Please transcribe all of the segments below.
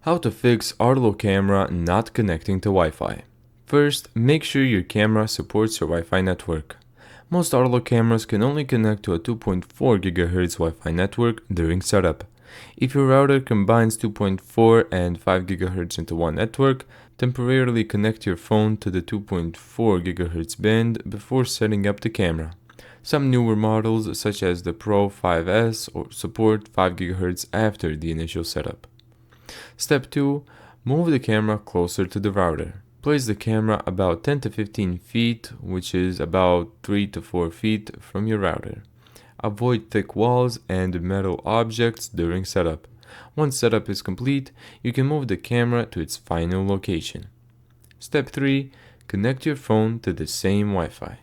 How to fix Arlo camera not connecting to Wi-Fi. First, make sure your camera supports your Wi-Fi network. Most Arlo cameras can only connect to a 2.4 GHz Wi-Fi network during setup. If your router combines 2.4 and 5 GHz into one network, temporarily connect your phone to the 2.4 GHz band before setting up the camera. Some newer models, such as the Pro 5S, support 5 GHz after the initial setup. Step 2. Move the camera closer to the router. Place the camera about 10 to 15 feet, which is about 3 to 4 feet from your router. Avoid thick walls and metal objects during setup. Once setup is complete, you can move the camera to its final location. Step 3. Connect your phone to the same Wi-Fi.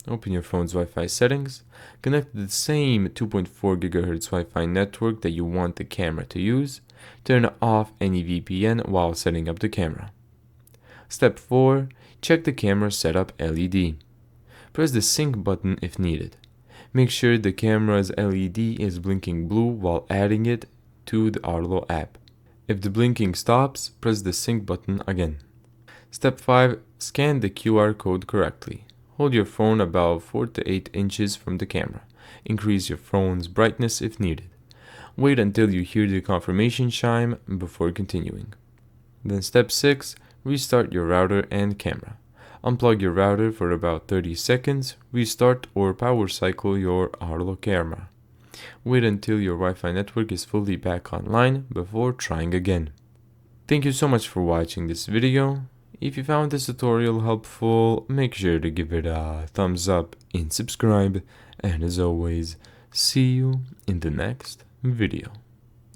Open your phone's Wi-Fi settings. Connect to the same 2.4 GHz Wi-Fi network that you want the camera to use. Turn off any VPN while setting up the camera. Step 4. Check the camera setup LED. Press the sync button if needed. Make sure the camera's LED is blinking blue while adding it to the Arlo app. If the blinking stops, press the sync button again. Step 5. Scan the QR code correctly. Hold your phone about 4 to 8 inches from the camera. Increase your phone's brightness if needed. Wait until you hear the confirmation chime before continuing. Then step 6. Restart your router and camera. Unplug your router for about 30 seconds. Restart or power cycle your Arlo camera. Wait until your Wi-Fi network is fully back online before trying again. Thank you so much for watching this video. If you found this tutorial helpful, make sure to give it a thumbs up and subscribe. And as always, see you in the next video.